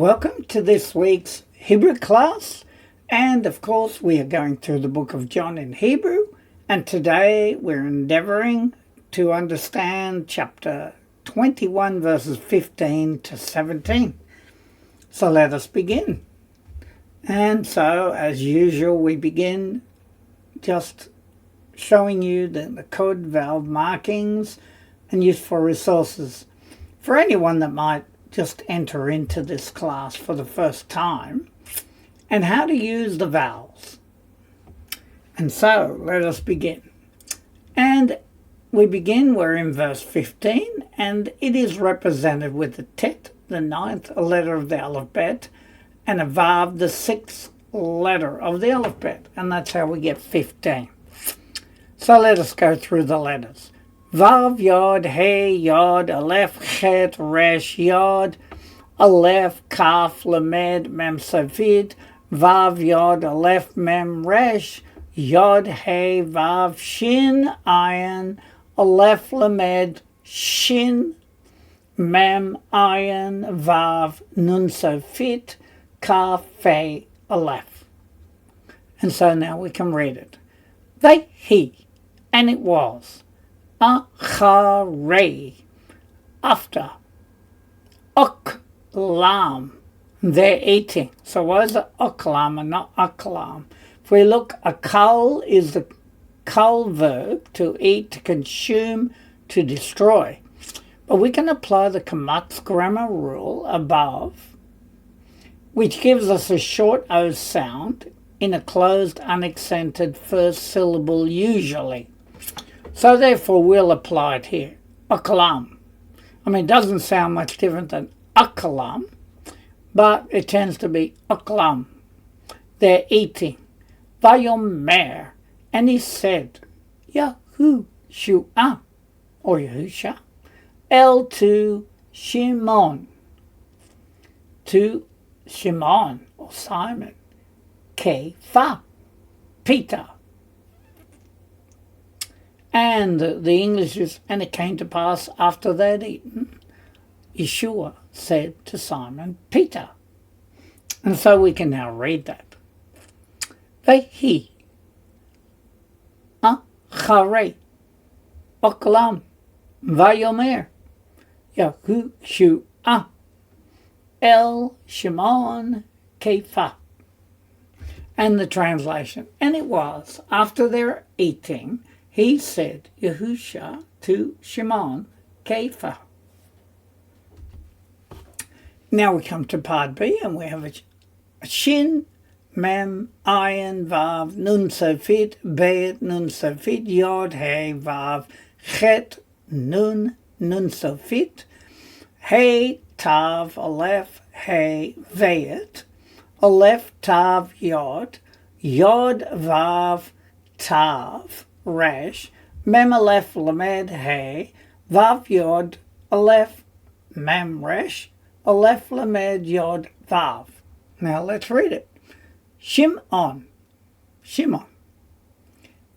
Welcome to this week's Hebrew class, and of course we are going through the book of John in Hebrew, and today we're endeavoring to understand chapter 21 verses 15 to 17. So let us begin. And so as usual we begin just showing you the code valve markings and useful resources for anyone that might just enter into this class for the first time, and how to use the vowels. And so let us begin. And we're in verse 15, and it is represented with the tet, the ninth letter of the alphabet, and a vav, the sixth letter of the alphabet, and that's how we get 15. So let us go through the letters. Vav, Yod, Hey, Yod, Aleph, Chet, Resh, Yod, Aleph, Kaf, Lamed, Mem, Savid, Vav, Yod, Aleph, Mem, Resh, Yod, Hey, Vav, Shin, Ayin, Aleph, Lamed, Shin, Mem, Ayin, Vav, Nun, Sofit, Kaf, Fe, Aleph. And so now we can read it. He, and it was. Acharei, after. Oklam, they're eating. So why is it oklam and not aklam? If we look, akal is the kal verb, to eat, to consume, to destroy. But we can apply the Kamatz grammar rule above, which gives us a short O sound in a closed, unaccented first syllable usually. So therefore we'll apply it here. Aklam. I mean, it doesn't sound much different than akalam, but it tends to be aklam. They're eating. Vayomer. And he said, Yahushua, or Yahusha, El to Shimon, or Simon, Kepha, Peter. And the English is, and it came to pass after they had eaten, Yeshua said to Simon Peter. And so we can now read that. Vehi, Acharei, Oklam, Vayomer, Yahushua, El Shimon Kepha. And the translation, and it was after their eating, he said, Yahusha, to Shimon, Kepha. Now we come to part B, and we have a shin, mem, ayin, vav, nun sofit, bet, nun sofit, yod, hey, vav, chet, nun sofit, hey, tav, aleph, hey, veit, aleph, tav, yod, vav, tav, Resh, Mem Aleph Lamed Hey, Vav Yod Aleph Mem Resh, Aleph Lamed Yod Vav. Now let's read it. Shimon,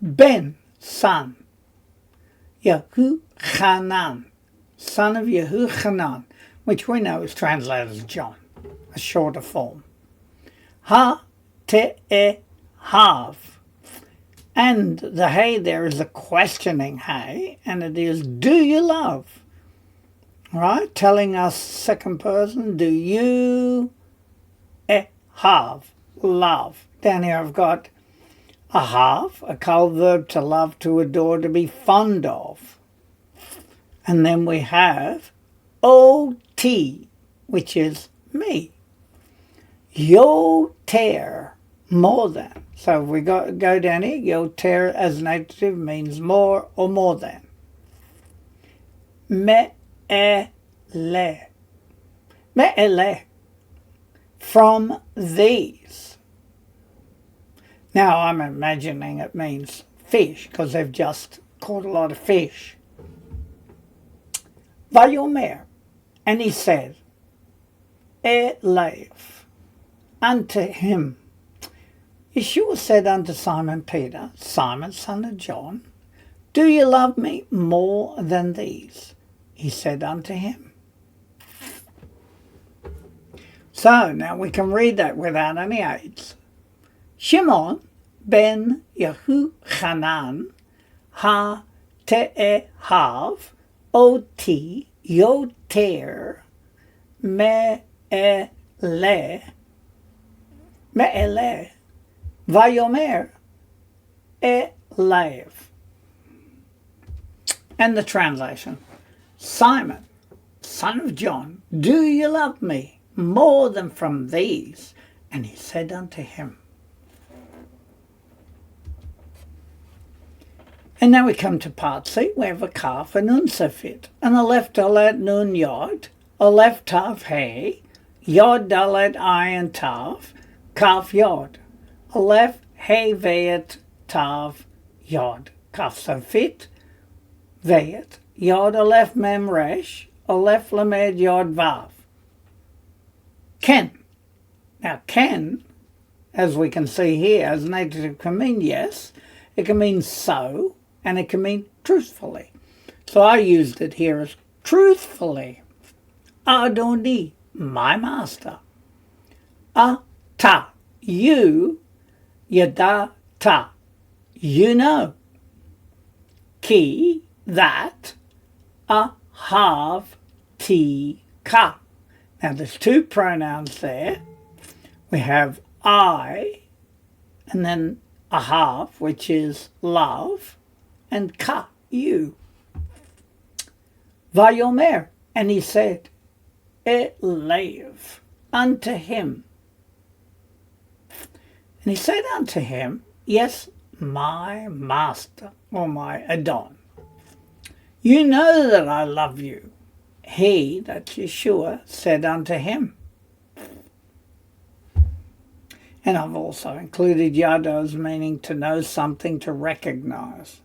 Ben, son, Yehuchanan, son of Yehuchanan, which we know is translated as John, a shorter form. Ha-te-e-hav. And the hey there is a questioning hey, and it is, do you love? Right? Telling us second person, do you have love? Down here I've got a have, a kal verb, to love, to adore, to be fond of. And then we have ot, which is me. Yoter, more than. So if we go down here, yoter as an adjective means more or more than. Me'ele, from these. Now I'm imagining it means fish, because they've just caught a lot of fish. Vayomer, and he said, Elev, unto him. Yeshua said unto Simon Peter, Simon, son of John, do you love me more than these? He said unto him. So now we can read that without any aids. Shimon ben Yehochanan ha te'ehav oti yoter me'ele vayomer elev. And the translation: Simon, son of John, do you love me more than from these? And he said unto him. And now we come to part C. We have a kaf, a nun safit, and a left dalet nun yod, a left tav hey, yod dalet ayin tav, kaf yod, a left hey veyet tav yod, kaf safit, veyet, yod, a left mem resh, a left lamed yod vav. Ken. Now ken, as we can see here, as an adjective can mean yes, it can mean so, and it can mean truthfully. So I used it here as truthfully. Adoni, my master. Ata, you. Yadata, you know. Ki, that. Ahav, ti, ka. Now there's two pronouns there. We have I, and then ahav, which is love, and ka, you. Vayomer, and he said, elev, unto him. And he said unto him, yes, my master, or my Adon. You know that I love you. He, that's Yeshua, said unto him. And I've also included yados, meaning to know something, to recognize.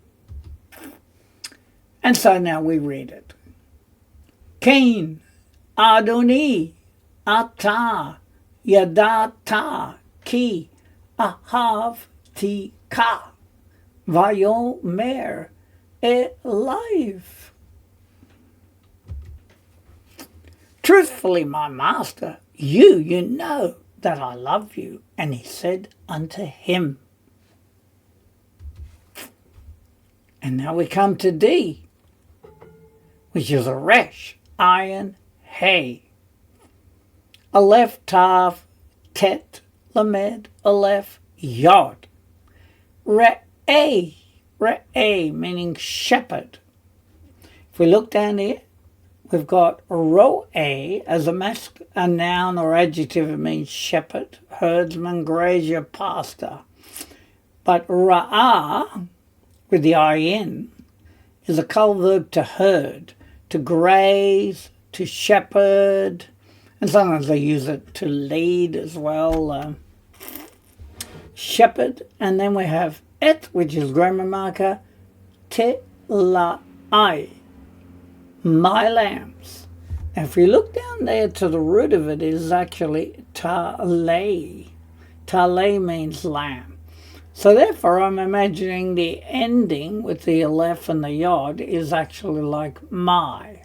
And so now we read it. Cain, Adoni, Ata, Yadata, Ki, Ahav, Ti, Ka, Vayomer, Eliv. Truthfully, my master, you know that I love you. And he said unto him. And now we come to D, which is a resh, ayin, hey. Aleph, tav, tet, lamed, aleph, yod. Re'eh, meaning shepherd. If we look down here, we've got ro'eh as a noun or adjective. It means shepherd, herdsman, grazier, pastor. But ra'ah, with the ayin, is a kal verb to herd, to graze, to shepherd, and sometimes they use it to lead as well. Shepherd, and then we have et, which is grammar marker, tela'ai, my lambs. Now if we look down there to the root of it is actually talei. Talei means lamb. So therefore I'm imagining the ending with the aleph and the yod is actually like my,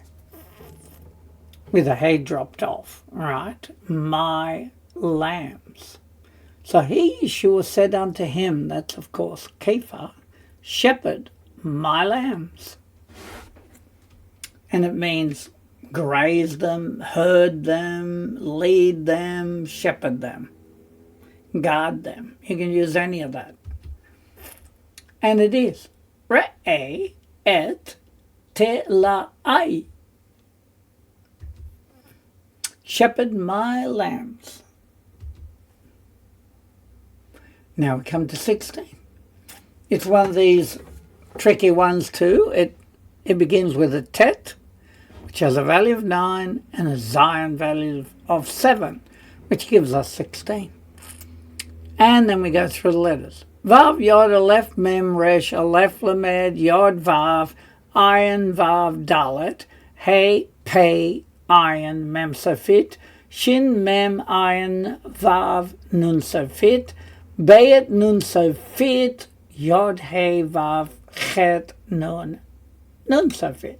with a hay dropped off, right? My lambs. So he, Yeshua, said unto him, that's of course Kepha, shepherd my lambs. And it means graze them, herd them, lead them, shepherd them, guard them. You can use any of that. And it is re'eh et tela'ai, shepherd my lambs. Now we come to 16. It's one of these tricky ones too. It begins with a tet, which has a value of 9, and a zion value of 7, which gives us 16. And then we go through the letters. Vav, yod, aleph, mem, resh, aleph, lamed, yod, vav, ayin, vav, dalet, hey, pei, ayin, mem, safit, shin, mem, ayin, vav, nun, safit, bayet, nun, safit, yod, hey, vav, chet, nun, nun, safit.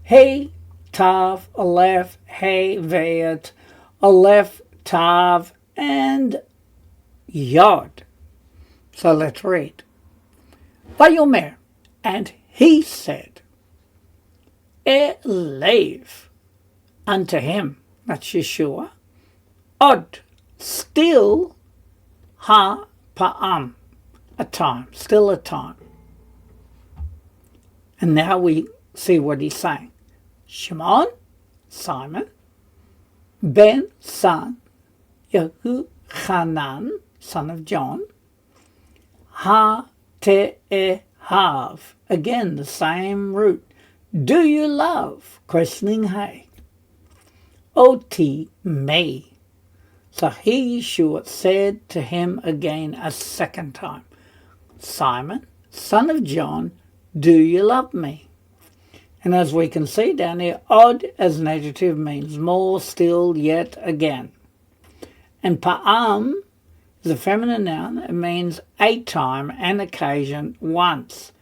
Hey, tav, aleph, hey, vayet, aleph, Tav, and Yod. So let's read. Vayomer, and he said, Elev, unto him, that's Yeshua, Od, still, ha, pa'am, a time, still a time. And now we see what he's saying. Shimon, Simon, Ben, son, Yehuchanan, son of John, ha, te'ehav, again the same root. Do you love? Questioning hey. Oti me. So he, Yeshua, said to him again a second time, Simon, son of John, do you love me? And as we can see down here, od as an adjective means more, still, yet, again. And pa'am is a feminine noun. It means a time, an occasion, once.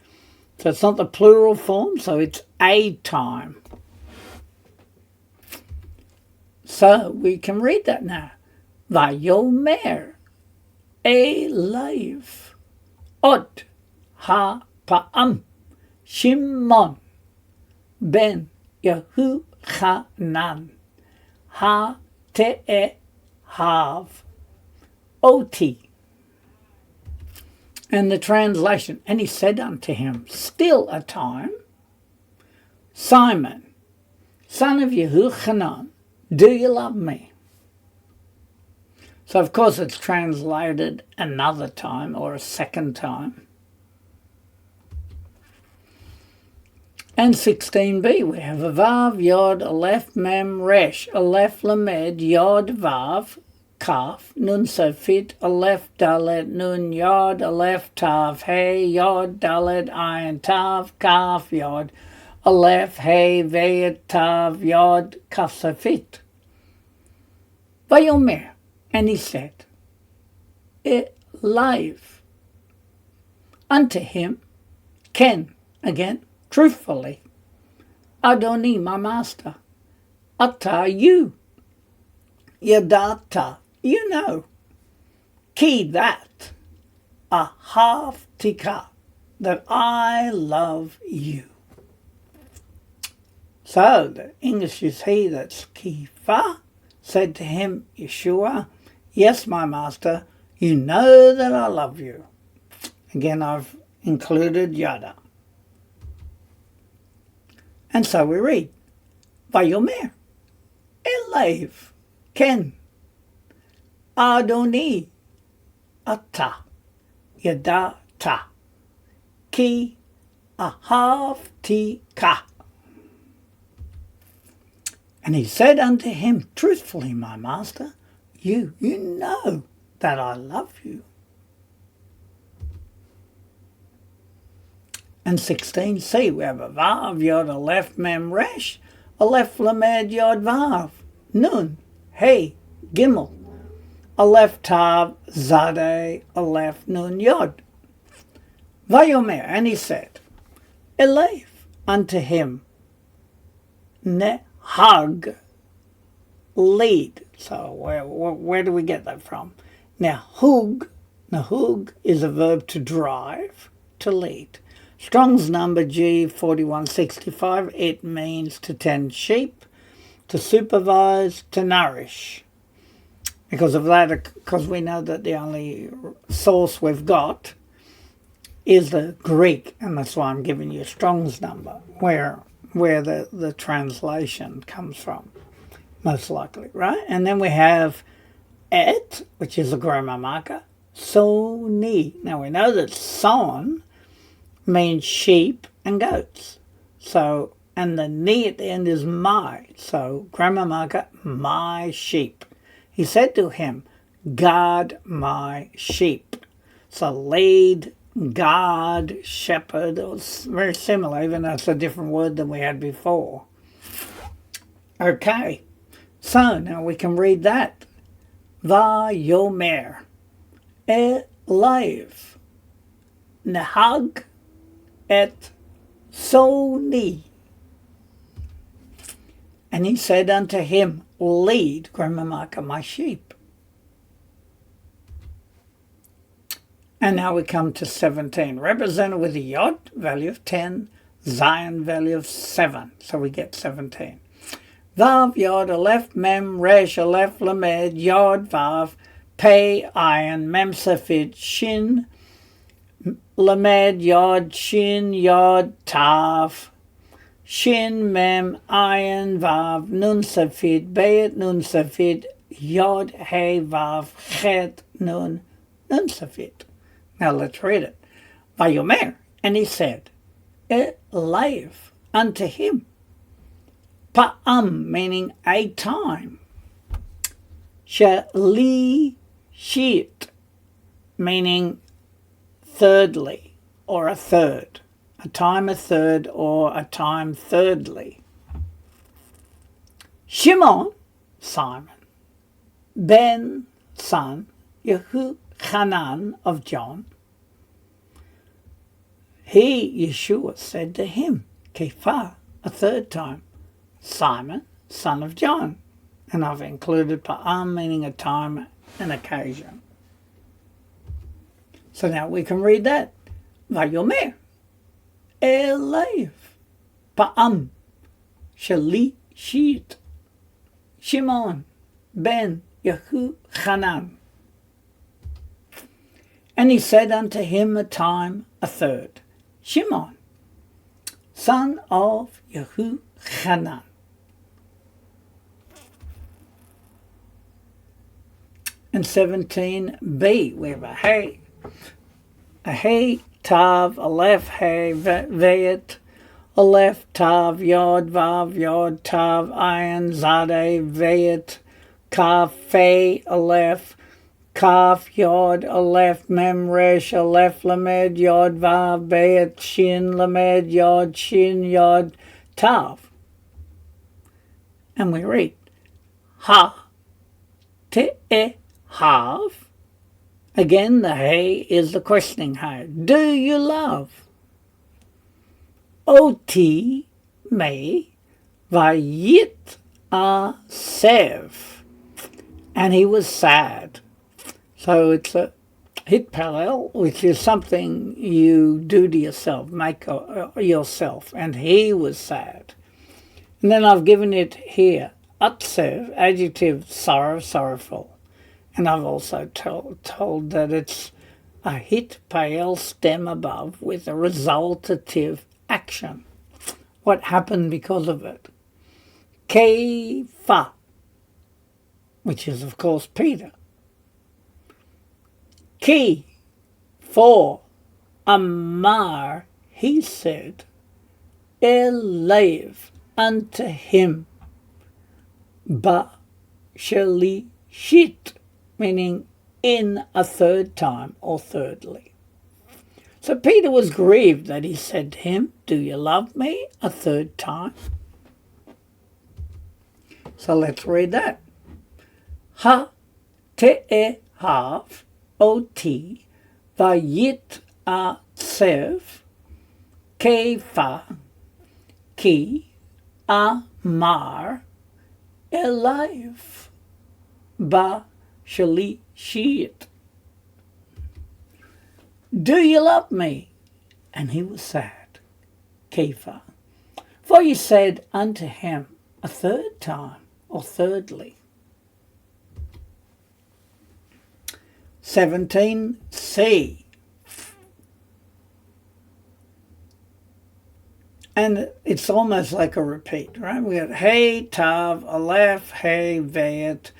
So it's not the plural form, so it's a time. So we can read that now. Vayomer Elev Od ha pa'am Shimon ben Yehuchanan ha te'ehav oti. And the translation, and he said unto him, still a time, Simon, son of Yehuchanan, do you love me? So of course it's translated another time or a second time. And 16b, we have a Vav, Yod, Aleph, Mem, Resh, Aleph, Lamed, Yod, Vav, Kaf, Nun, Sofit, Aleph, Dalet, Nun, Yod, Aleph, Tav, Hey, Yod, Dalet, Ayin, Tav, Kaf, Yod, Aleph, Hey, Veyet, Tav, Yod, Kaf, Sofit. Vayomer, and he said, Elev, unto him, Ken, again, truthfully, Adoni, my master, Ata, you, Yadata, you know, Ki, that, Ahavtika, that I love you. So the English is he, that's Kepha, said to him, Yeshua, yes, my master, you know that I love you. Again, I've included Yada. And so we read, Vayomer, Elev, Ken, Adoni, Ata, Yadata, Ki, Ahavtika. And he said unto him, truthfully, my master, you know that I love you. And 16c, we have a Vav, Yod, Aleph, Mem, Resh, Aleph, Lamed, Yod, Vav, Nun, Hey, Gimel, Aleph, Tav, Zadeh, Aleph, Nun, Yod. Vayomer, and he said, Elev, unto him, Nehag, lead. So where do we get that from? Now, Nahug is a verb to drive, to lead. Strong's number G4165, it means to tend sheep, to supervise, to nourish. Because of that, because we know that the only source we've got is the Greek, and that's why I'm giving you Strong's number, where the translation comes from, most likely, right? And then we have et, which is a grammar marker, soni. Now we know that son means sheep and goats. So, and the ni at the end is my. So, grammar marker, my sheep. He said to him, guard my sheep. So, lead, guard, shepherd. It was very similar, even though it's a different word than we had before. Okay. So, now we can read that. Vayomer Elev Nehag et soni. And he said unto him, lead, grammar marker, my sheep. And now we come to 17, represented with a Yod, value of 10, Zion, value of 7. So we get 17. Vav, Yod, Aleph, Mem, Resh, Aleph, Lamed, Yod, Vav, Pei, Ayin, Mem, Safid, Shin, Lamed, Yod, Shin, Yod, Tav, Shin, Mem, Ayin, Vav, Nun, Safid, Beit, Nun, Safid, Yod, Hey, Vav, Chet, Nun, Nun, Safid. Now let's read it. Vayomer, and he said, Elev, unto him. Pa'am, meaning a time. Shali shit, meaning thirdly, or a third. A time a third, or a time thirdly. Shimon, Simon. Ben, son. Yehochanan of John. He, Yeshua, said to him, Kepha, a third time, Simon, son of John. And I've included pa'am, meaning a time, an occasion. So now we can read that. Vayomer, Elev, pa'am, shali shit, Shimon, ben Yehochanan. And he said unto him a time, a third, Shimon, son of Yehochanan. And 17b, we have a hey, tav, aleph, hey, veyet, aleph, tav, yod, vav, yod, tav, ayin, zade, veyet, kaf, fei, aleph, Kaf, Yod, Aleph, Mem, Resh, Aleph, Lamed, Yod, Vav, Beit, Shin, Lamed, Yod, Shin, Yod, Tav. And we read, Ha, Te'e, Hav. Again, the Hey is the questioning Hey. Do you love? Oti, me, Vayit, Sev. And he was sad. So it's a hit parallel, which is something you do to yourself, make yourself. And he was sad. And then I've given it here, atsev, adjective, sorrowful. And I've also told that it's a hit pale stem above with a resultative action. What happened because of it? Kepha, which is of course Peter. Ki, for Amar, he said, Elev, unto him, Ba shali shit, meaning in a third time or thirdly. So Peter was grieved that he said to him, Do you love me a third time? So let's read that. Ha te'e hav oti vayit atsev Kepha ki amar elev ba shali shit. Do you love me? And he was sad. Kepha. For you said unto him a third time, or thirdly. 17c. And it's almost like a repeat, right? We got Hey, Tav, Aleph, Hey, Veyet,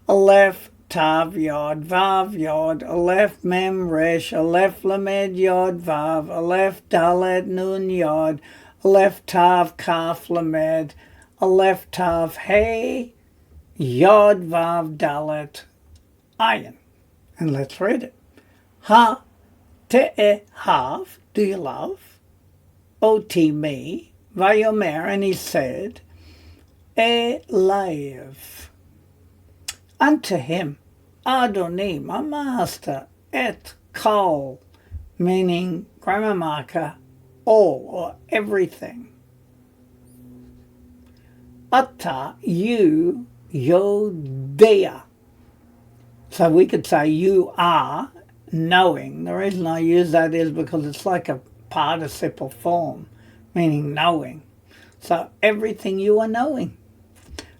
Aleph, Tav, Yod, Vav, Yod, Aleph, Mem, Resh, Aleph, Lamed, Yod, Vav, Aleph, Dalet, Nun, Yod, Aleph, Tav, Kaf, Lamed, Aleph, Tav, Hey, Yod, Vav, Dalet, Ayin. And let's read it. Ha, te'e, hav, do you love? Oti, me, vayomer, and he said, Elev, unto him, Adoni, my master, et kol, meaning grammar marker, all or everything. Ata, you, yodea. So we could say you are, knowing. The reason I use that is because it's like a participle form, meaning knowing. So everything you are knowing.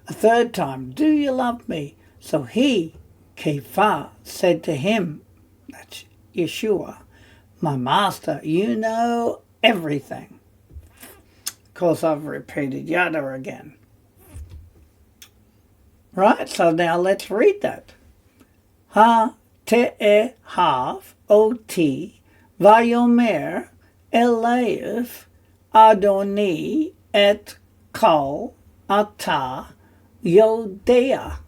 A third time, do you love me? So he, Kepha, said to him, that's Yeshua, my master, you know everything. Of course, I've repeated yada again. Right, so now let's read that. Ha te'ehav oti vayomer elev Adoni et kol ata yodea.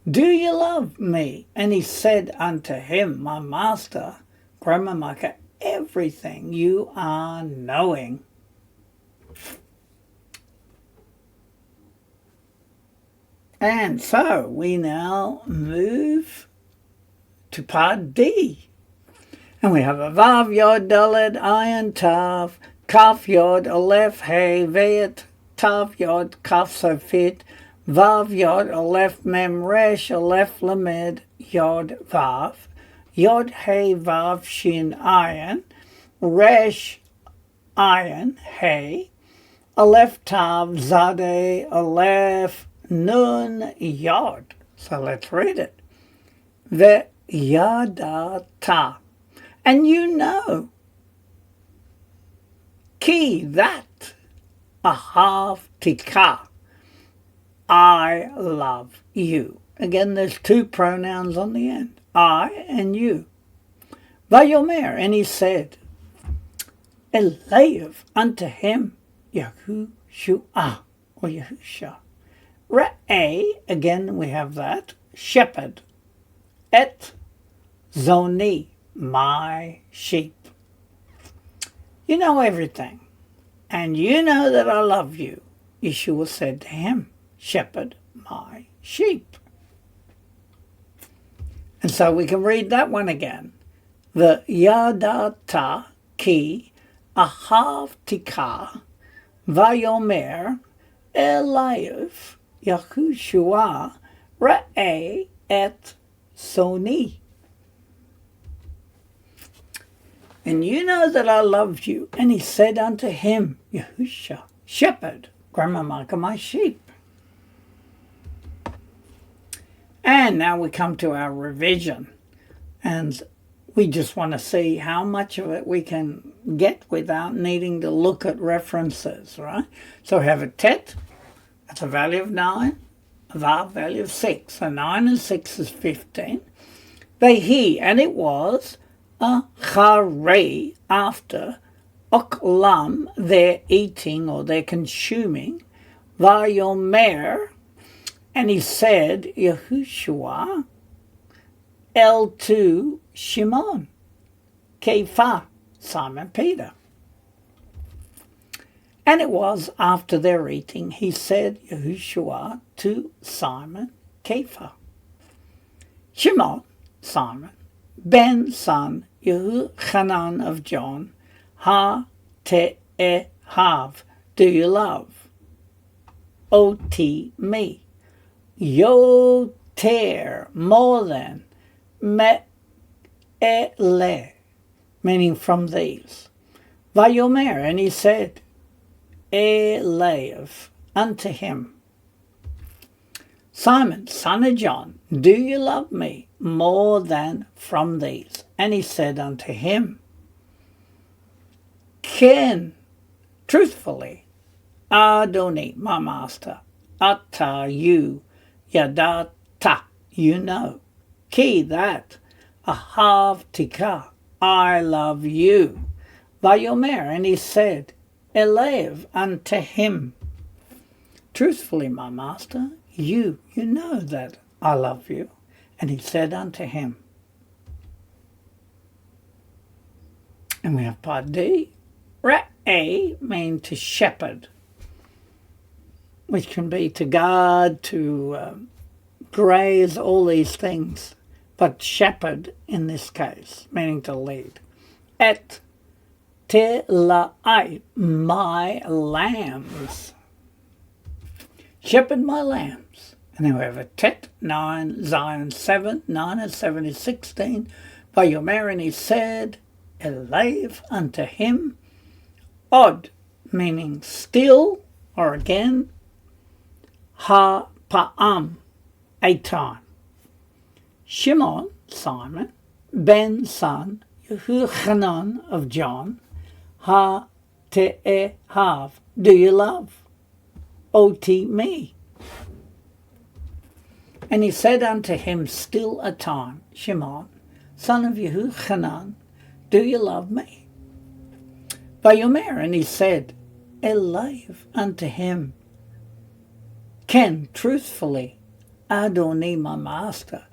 Do you love me? And he said unto him, my master, grammar marker, everything you are knowing. And so we now move to part D. And we have a Vav Yod Dalet Ayin Tav, Kaf Yod Aleph Hey Vet, Tav Yod Kaf Sofit, Vav Yod Aleph Mem Resh Aleph Lamed Yod Vav, Yod Hey Vav Shin Ayin, Resh Ayin Hey, Aleph Tav Zadeh Aleph Nun Yod. So let's read it. Ve'yadata. And you know, ki that, ahav tika, I love you. Again, there's two pronouns on the end, I and you. Vayomer, and he said, Elev unto him, Yahushua, or Yahusha. Ra'eh, again we have that, shepherd, et zoni, my sheep. You know everything, and you know that I love you. Yeshua said to him, shepherd my sheep. And so we can read that one again. The yadata ki ahav tika vayomer elayev Yahushua ra'eh et soni. And you know that I love you. And he said unto him, Yahusha, shepherd, grammar marker, my sheep. And now we come to our revision. And we just want to see how much of it we can get without needing to look at references, right? So we have a tet, that's a value of 9, a vav value of 6. So 9 and 6 is 15. Vehi, and it was, acharei, after, oklam, their eating or their consuming, vayomer, and he said, Yahushua, el to Shimon, Kepha, Simon Peter. And it was after their eating, he said, Yahushua, to Simon, Kepha. Shimon, Simon, Ben, son, Yehuchanan of John, ha te'ehav, do you love? Oti, me. Yoter, more than, me'ele, meaning from these. Vayomer, and he said, Elev, unto him. Simon, son of John, do you love me more than from these? And he said unto him, Ken, truthfully, Adoni, my master, Ata, you, Yadata, you know, Ki, that, Ahav tika, I love you. Vayomer, and he said, Elev, unto him. Truthfully, my master, you know that I love you. And he said unto him. And we have part D. Ra'eh mean to shepherd, which can be to guard, to graze, all these things. But shepherd in this case, meaning to lead. Et telai, my lambs. Shepherd my lambs. And then we have a Tet 9, Zion 7, 9 and 7 is 16. Vayomer, and he said, Elave unto him, Od, meaning still, or again, Ha Pa'am, a time. Shimon, Simon, Ben, son, Yehuchanan of John, Ha Te'ehav, do you love? Oti, me. And he said unto him, still a time, Shimon, son of Yehuchanan, do you love me? Vayomer, and he said, Elave unto him, Ken, truthfully, Adoni, my master,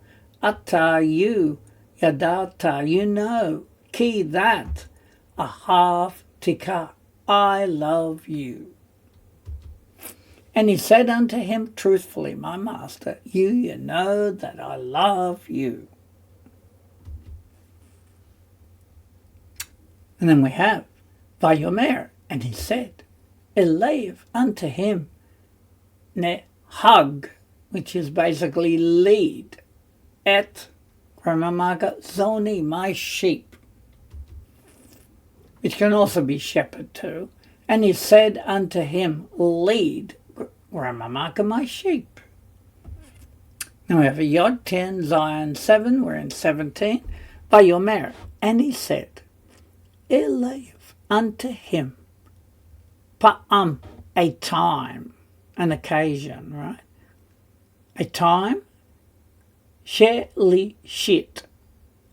Ata, you, Yadata, you know, Ki, that, Ahav Tika, I love you. And he said unto him, truthfully, my master, you know that I love you. And then we have Vayomer, and he said, Elave unto him, Nehag, which is basically lead, et Gramamaga Zoni, my sheep, which can also be shepherd too. And he said unto him, lead Gramamaka, my sheep. Now we have a Yod 10, Zion 7, we're in 17. Vayomer, and he said, Elave unto him, Pa'am, a time, an occasion, right? A time, Sheli shit,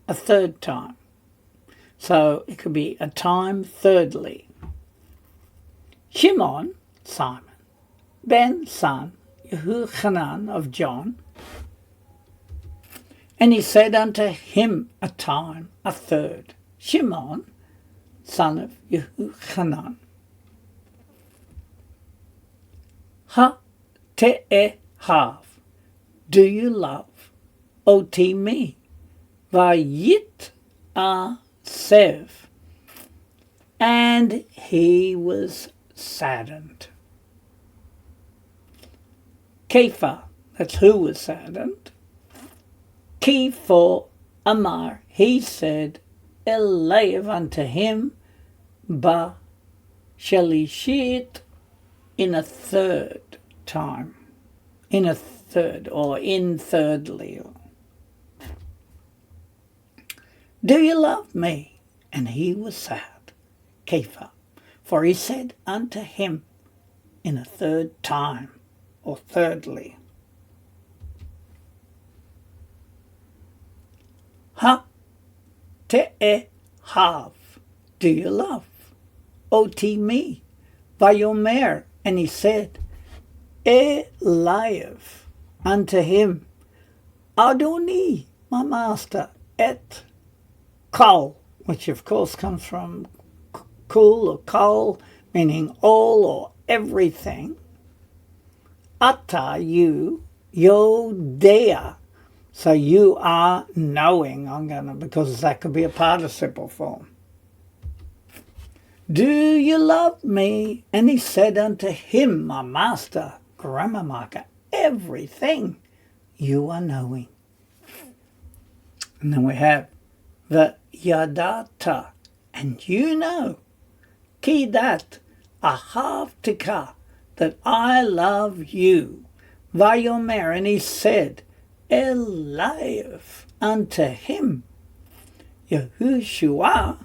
a third time. So it could be a time thirdly. Shimon, Simon, Ben, son, Yehuchanan of John, and he said unto him a time, a third. Shimon, son of Yehuchanan. Ha te'ehav, do you love? Oti, me. Vayit asev, and he was saddened. Kepha, that's who was saddened. Ki, for Amar, he said, Elave unto him, Ba Shelishit, in a third time. In a third, or in thirdly. Do you love me? And he was sad, Kepha, for he said unto him in a third time, or thirdly. Ha te'ehav, do you love? Oti, me. Vayomer, and he said, Elave unto him, Adoni, my master, et kol, which of course comes from kul or kol, meaning all or everything. Ata, you, yodea, so you are knowing, because that could be a participle form. Do you love me? And he said unto him, my master, grammar marker, everything you are knowing. And then we have the yadata, and you know, ki, that, ahav tika, that I love you. Vayomer, and he said, Elave unto him, Yeshua,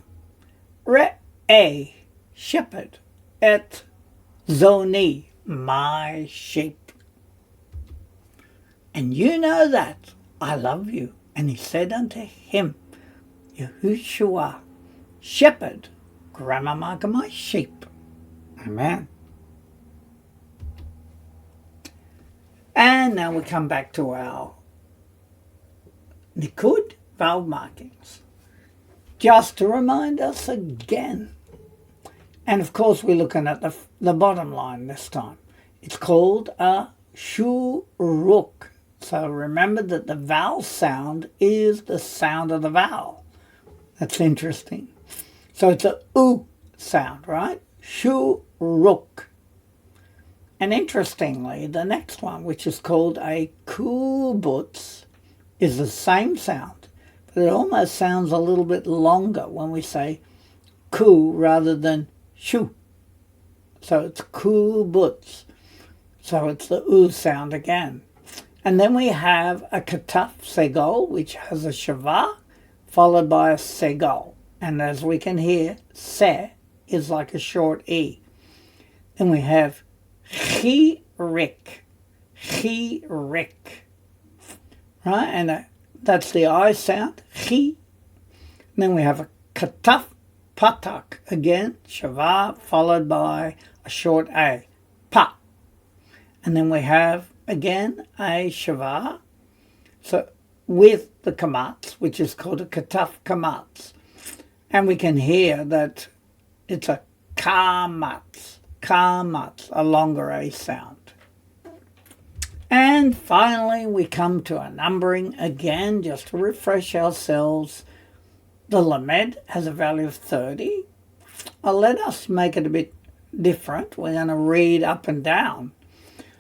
re'eh, shepherd, et zoni, my sheep. And you know that I love you. And he said unto him, Yeshua, shepherd, grammar marker, my sheep. Amen. And now we come back to our Nikud vowel markings. Just to remind us again. And of course we're looking at the bottom line this time. It's called a shuruk. So remember that the vowel sound is the sound of the vowel. That's interesting. So it's a U sound, right? Shuruk. And interestingly, the next one, which is called a kubutz, is the same sound, but it almost sounds a little bit longer when we say ku rather than shu. So it's kubutz. So it's the oo sound again. And then we have a kataf segol, which has a shava, followed by a segol. And as we can hear, se is like a short e. Then we have chirik, right? And that's the I sound, chi. Then we have a kataf patak, again, shava, followed by a short a, pa. And then we have, again, a shava, so with the kamatz, which is called a kataf kamatz. And we can hear that it's a kamatz, a longer a sound. And finally, we come to a numbering again, just to refresh ourselves. The lamed has a value of 30. Let us make it a bit different. We're going to read up and down.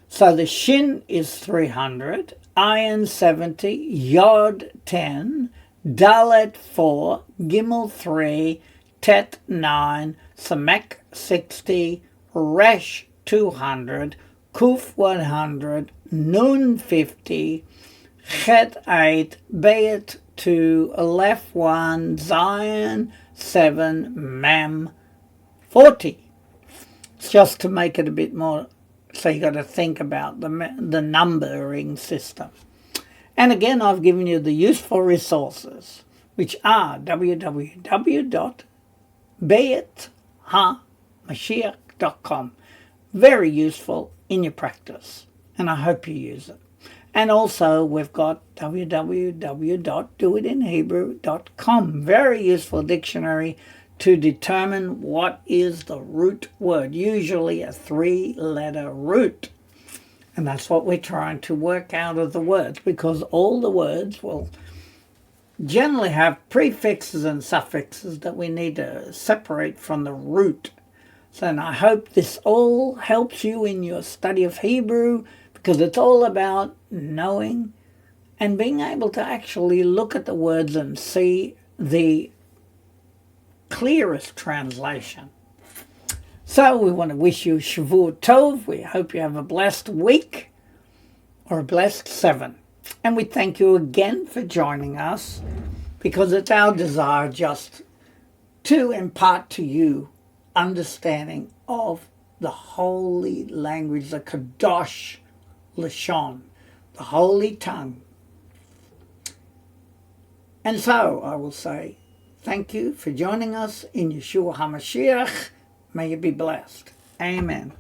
So the shin is 300, ayin 70, yod 10, dalet 4, gimel 3, tet 9, samek 60, resh 200, kuf 100, nun 50, chet 8, bayet 2, aleph 1, zayin 7, mem 40. It's just to make it a bit more, so you got to think about the numbering system. And again, I've given you the useful resources, which are www.beyethamashiach.com. Very useful in your practice, and I hope you use it. And also, we've got www.doitinhebrew.com. Very useful dictionary to determine what is the root word, usually a 3-letter root. And that's what we're trying to work out of the words, because all the words will generally have prefixes and suffixes that we need to separate from the root. So and I hope this all helps you in your study of Hebrew, because it's all about knowing and being able to actually look at the words and see the clearest translation. So we want to wish you Shavua Tov. We hope you have a blessed week or a blessed 7. And we thank you again for joining us, because it's our desire just to impart to you understanding of the holy language, the Kadosh Lashon, the holy tongue. And so I will say thank you for joining us in Yeshua HaMashiach. May you be blessed. Amen.